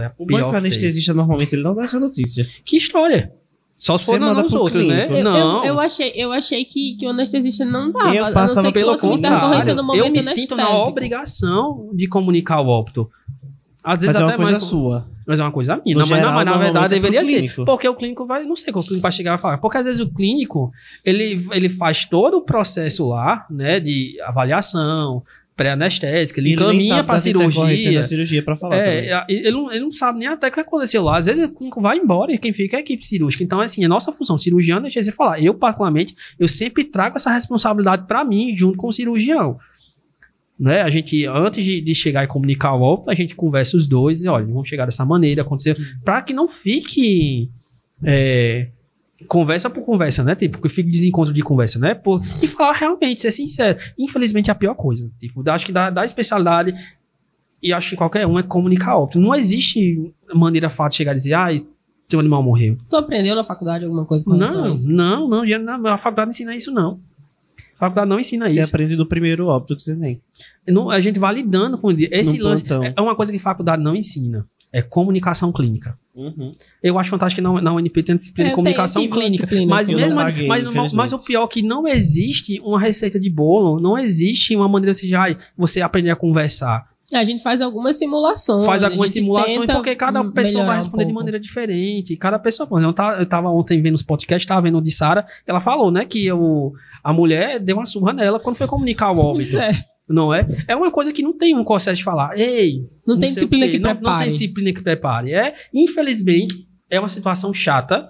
É O banco anestesista, normalmente, ele não dá essa notícia. Que história? Só se for nos outros, clínico. né? Não. Eu achei que o anestesista não dava. Eu passava Pelo contrário, eu me sinto na anestésico. obrigação de comunicar o óbito. Às vezes Mas é até uma coisa mais... sua. Mas é uma coisa minha. No Mas geral, na verdade normalmente é pro deveria ser. clínico. Porque o clínico vai... Não sei como o clínico vai chegar e falar. Porque às vezes o clínico, ele faz todo o processo lá, né? De avaliação, pré-anestésica, ele encaminha pra cirurgia. Da cirurgia pra falar também. Ele não sabe nem até o que aconteceu lá. Às vezes o clínico vai embora e quem fica é a equipe cirúrgica. Então, assim, a nossa função, cirurgião, deixa eu falar. Eu, particularmente, eu sempre trago essa responsabilidade pra mim, junto com o cirurgião. Né? A gente, antes de chegar e comunicar o óbito, a gente conversa os dois e olha, vamos chegar dessa maneira, acontecer, para que não fique conversa por conversa, né? Tipo, que fique desencontro de conversa, né? E falar realmente, ser sincero. Infelizmente é a pior coisa. Tipo, acho que da especialidade, e acho que qualquer um é comunicar óbito. Não existe maneira fácil de chegar e dizer, teu animal morreu. Tu aprendeu na faculdade alguma coisa com relação a isso? Não, a faculdade não ensina isso, não. A faculdade não ensina Você isso. aprende no primeiro óbito que você tem. A gente vai lidando com esse lance. Plantão. É uma coisa que a faculdade não ensina. É comunicação clínica. Uhum. Eu acho fantástico que na UNP tem disciplina de comunicação clínica. Mas o pior é que não existe uma receita de bolo, não existe uma maneira de você aprender a conversar. A gente faz algumas simulações. Porque cada pessoa vai responder de maneira diferente. Cada pessoa. Eu tava ontem vendo os podcasts, tava vendo o de Sara, ela falou, né, que a mulher deu uma surra nela quando foi comunicar o óbito. Não é? É uma coisa que não tem um conceito de falar. Ei, não tem disciplina que prepare. Não tem disciplina que prepare. Infelizmente, é uma situação chata.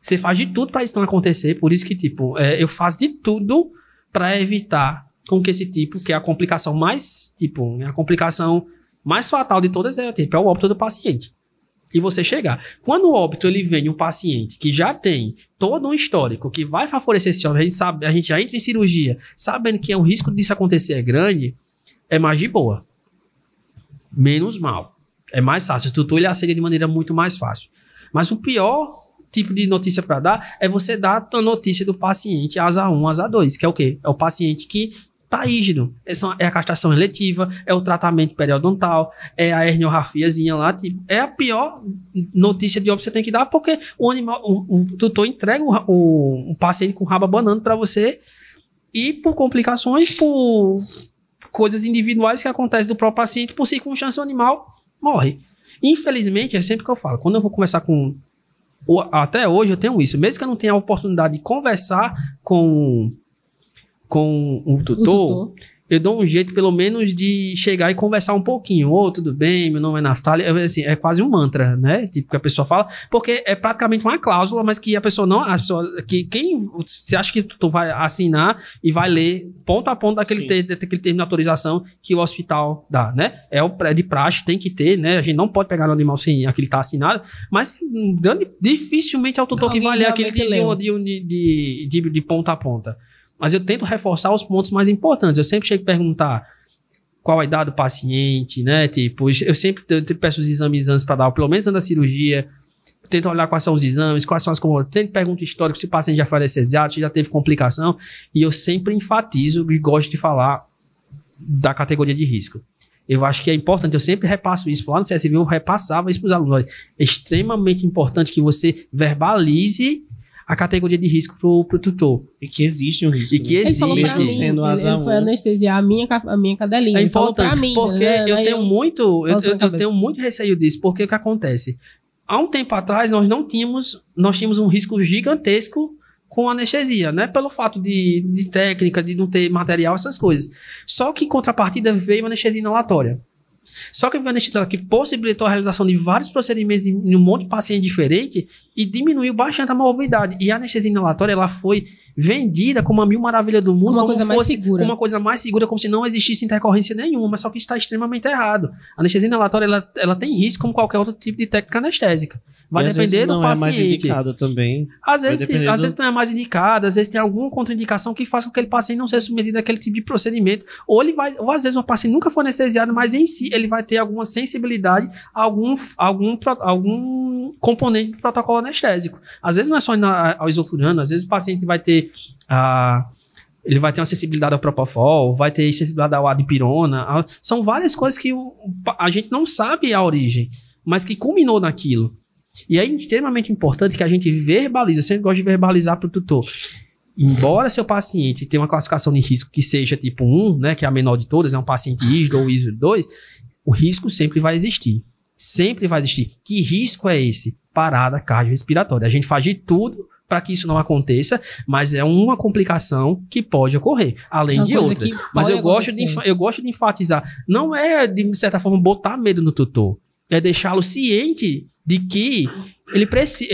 Você faz de tudo pra isso não acontecer. Por isso que, eu faço de tudo pra evitar com que esse que é a complicação mais, a complicação mais fatal de todas é o óbito do paciente. E você chegar. Quando o óbito ele vem de um paciente que já tem todo um histórico que vai favorecer esse óbito, a gente já entra em cirurgia, sabendo que o risco disso acontecer é grande, é mais de boa. Menos mal. É mais fácil. O tutor ele aceita de maneira muito mais fácil. Mas o pior tipo de notícia para dar é você dar a notícia do paciente asa 1, asa 2, que é o quê? É o paciente que tá rígido. É a castração eletiva, é o tratamento periodontal, é a herniografiazinha lá. É a pior notícia de óbito que você tem que dar, porque o tutor entrega o paciente com o rabo abanando para você e por complicações, por coisas individuais que acontecem do próprio paciente, por circunstância o animal morre. Infelizmente, é sempre que eu falo, quando eu vou conversar até hoje eu tenho isso, mesmo que eu não tenha a oportunidade de conversar com o tutor, eu dou um jeito, pelo menos, de chegar e conversar um pouquinho. Tudo bem, meu nome é Natália. Assim, é quase um mantra, né? Tipo, que a pessoa fala, porque é praticamente uma cláusula, mas que a pessoa não... Você acha que o tutor vai assinar e vai ler ponto a ponto daquele termo de autorização que o hospital dá, né? É de praxe, tem que ter, né? A gente não pode pegar no animal sem aquele estar assinado, mas dificilmente é o tutor que vai ler aquele de ponta a ponta. Mas eu tento reforçar os pontos mais importantes. Eu sempre chego a perguntar qual a idade do paciente, né? Eu sempre peço os exames antes para dar, pelo menos antes da cirurgia. Tento olhar quais são os exames, quais são as coisas. Tento perguntar histórico se o paciente já foi anestesiado, se já teve complicação. E eu sempre enfatizo e gosto de falar da categoria de risco. Eu acho que é importante, eu sempre repasso isso. Lá no CSV eu repassava isso para os alunos. É extremamente importante que você verbalize a categoria de risco pro tutor. E que existe um risco. E que existe. Ele falou pra mim, ele foi anestesiar a minha cadelinha. É ele falou pra mim, porque né? eu tenho muito receio disso, porque o que acontece? Há um tempo atrás, nós tínhamos um risco gigantesco com anestesia, né? Pelo fato de técnica, de não ter material, essas coisas. Só que, em contrapartida, veio a anestesia inalatória. Só que veio a anestesia que possibilitou a realização de vários procedimentos em um monte de paciente diferente e diminuiu bastante a morbidade. E a anestesia inalatória, ela foi vendida como a mil maravilha do mundo, uma coisa mais segura. Uma coisa mais segura, como se não existisse intercorrência nenhuma, mas só que está extremamente errado. A anestesia inalatória, ela tem risco como qualquer outro tipo de técnica anestésica. Vai depender do paciente. Às vezes não é mais indicado também. Às vezes não é mais indicado, às vezes tem alguma contraindicação que faz com que aquele paciente não seja submetido àquele tipo de procedimento. Ou às vezes o paciente nunca foi anestesiado, mas em si ele vai ter alguma sensibilidade a algum componente do protocolo anestésico. Às vezes não é só ao isoflurano, às vezes o paciente vai ter ele vai ter uma sensibilidade ao propofol, vai ter sensibilidade ao adipirona. São várias coisas que a gente não sabe a origem. mas que culminou naquilo. E é extremamente importante que a gente verbalize. Eu sempre gosto de verbalizar para o tutor. Embora seu paciente tenha uma classificação de risco que seja tipo 1, né, que é a menor de todas, é um paciente ISO ou ISO 2, o risco sempre vai existir. Sempre vai existir. Que risco é esse? Parada cardiorrespiratória. A gente faz de tudo para que isso não aconteça, mas é uma complicação que pode ocorrer, além de outras. Mas eu gosto de enfatizar. Não é, de certa forma, botar medo no tutor. É deixá-lo ciente de que ele precisa,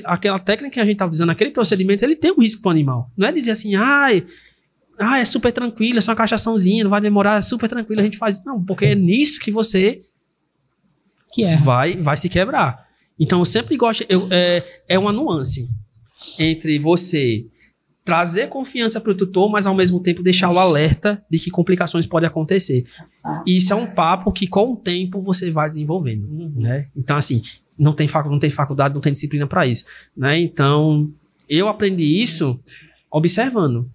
aquela técnica que a gente está usando, aquele procedimento, ele tem um risco para o animal. Não é dizer assim, é super tranquilo, é só uma castraçãozinha, não vai demorar, é super tranquilo, a gente faz isso. Não, porque é nisso que você vai se quebrar. Então, eu sempre gosto, é uma nuance entre você trazer confiança para o tutor, mas ao mesmo tempo deixar o alerta de que complicações podem acontecer. E isso é um papo que com o tempo você vai desenvolvendo, né? Então, assim, não tem faculdade, não tem disciplina para isso, né? Então, eu aprendi isso observando,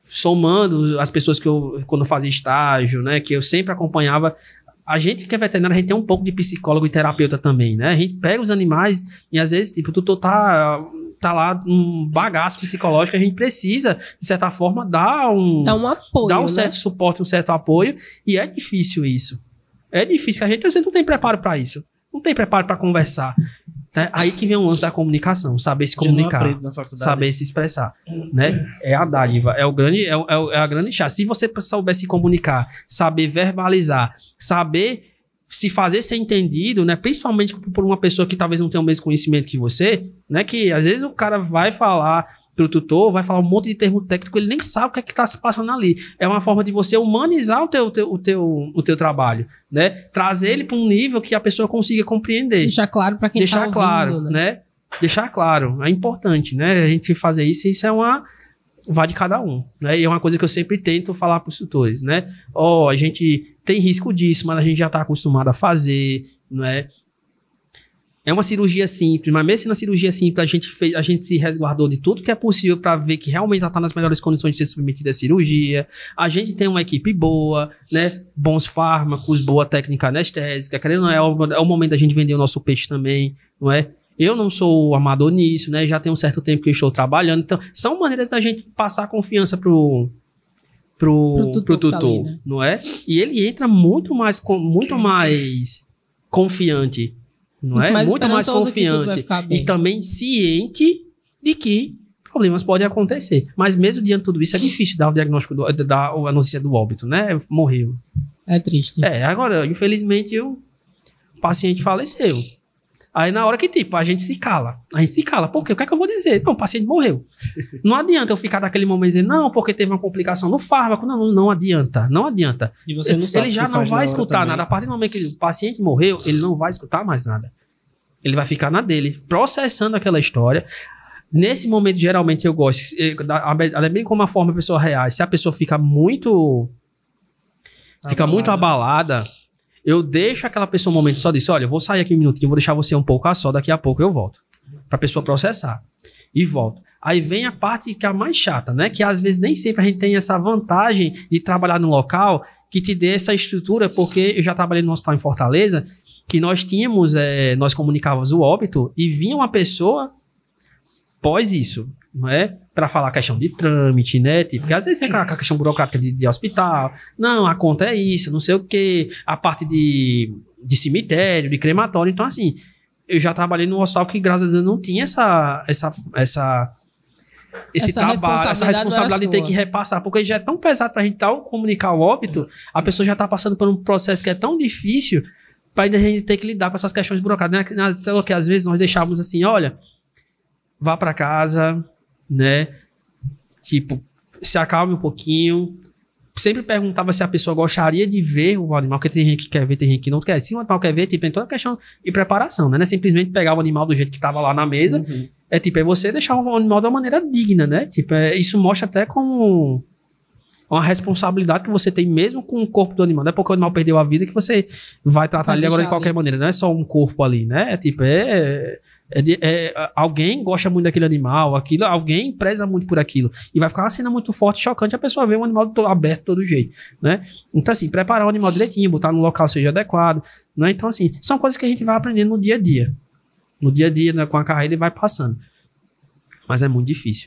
somando as pessoas que quando eu fazia estágio, né, que eu sempre acompanhava. A gente que é veterinário, a gente tem um pouco de psicólogo e terapeuta também, né? A gente pega os animais e às vezes, tipo, o tutor tá lá um bagaço psicológico, a gente precisa, de certa forma, dar um apoio, dar um certo suporte, um certo apoio, e é difícil isso. É difícil, a gente às vezes não tem preparo para isso. Não tem preparo para conversar. Né? Aí que vem o lance da comunicação, saber se comunicar, saber se expressar, né? É a dádiva, é a grande chave. Se você souber se comunicar, saber verbalizar, saber se fazer ser entendido, né? Principalmente por uma pessoa que talvez não tenha o mesmo conhecimento que você, né? Que às vezes o cara vai falar pro tutor, vai falar um monte de termo técnico, ele nem sabe o que é que tá se passando ali. É uma forma de você humanizar o teu trabalho, né? Trazer ele para um nível que a pessoa consiga compreender. Deixar claro para quem tá ouvindo, claro, né? Deixar claro. É importante, né? A gente fazer isso, isso é vai de cada um, né? E é uma coisa que eu sempre tento falar para os tutores, né? A gente tem risco disso, mas a gente já tá acostumado a fazer, não é? É uma cirurgia simples, mas mesmo na cirurgia simples, a gente se resguardou de tudo que é possível para ver que realmente ela está nas melhores condições de ser submetida à cirurgia. A gente tem uma equipe boa, né? Bons fármacos, boa técnica anestésica. Querendo ou não, é o momento da gente vender o nosso peixe também, não é? Eu não sou amador nisso, né? Já tem um certo tempo que eu estou trabalhando. Então, são maneiras da gente passar confiança pro tutor, tá ali, né? Não é? E ele entra muito mais confiante, não é? Muito mais confiante e também ciente de que problemas podem acontecer. Mas mesmo diante de tudo isso, é difícil dar o diagnóstico, dar a notícia do óbito, né? Morreu. É triste. Agora, infelizmente, o paciente faleceu. Aí na hora que, tipo, a gente se cala. Por quê? O que é que eu vou dizer? Não, o paciente morreu. Não adianta eu ficar naquele momento dizendo, não, porque teve uma complicação no fármaco. Não adianta. Não adianta. E você não sabe. Ele já não vai escutar nada. A partir do momento que o paciente morreu, ele não vai escutar mais nada. Ele vai ficar na dele, processando aquela história. Nesse momento, geralmente, eu gosto, é bem como a forma a pessoa reage. Se a pessoa fica muito abalada, eu deixo aquela pessoa um momento só disso, olha, eu vou sair aqui um minutinho, vou deixar você um pouco a só, daqui a pouco eu volto. Pra pessoa processar. E volto. Aí vem a parte que é a mais chata, né? Que às vezes nem sempre a gente tem essa vantagem de trabalhar num local que te dê essa estrutura, porque eu já trabalhei no hospital em Fortaleza, que nós tínhamos, nós comunicávamos o óbito e vinha uma pessoa pós isso, não é? Para falar a questão de trâmite, né? Tipo, porque às vezes tem a questão burocrática de hospital. Não, a conta é isso, não sei o quê. A parte de cemitério, de crematório. Então, assim, eu já trabalhei num hospital que, graças a Deus, não tinha esse trabalho, essa responsabilidade de ter que repassar. Porque já é tão pesado pra gente comunicar o óbito, a pessoa já tá passando por um processo que é tão difícil para a gente ter que lidar com essas questões burocráticas. Né? Que às vezes nós deixávamos assim, olha, vá para casa, né? Tipo, se acalme um pouquinho. Sempre perguntava se a pessoa gostaria de ver o animal, porque tem gente que quer ver, tem gente que não quer. Se o animal quer ver, tipo, tem toda a questão de preparação, né? Não é simplesmente pegar o animal do jeito que estava lá na mesa. Uhum. É você deixar o animal de uma maneira digna, né? Tipo, isso mostra até como uma responsabilidade que você tem mesmo com o corpo do animal. Não é porque o animal perdeu a vida que você vai tratar ele agora de qualquer maneira. Não é só um corpo ali, né? Alguém gosta muito daquele animal, alguém preza muito por aquilo. E vai ficar uma cena muito forte, chocante, a pessoa vê um animal aberto de todo jeito, né? Então, assim, preparar o animal direitinho, botar no local seja adequado, né? Então, assim, são coisas que a gente vai aprendendo no dia a dia. No dia a dia, né, com a carreira, ele vai passando. Mas é muito difícil.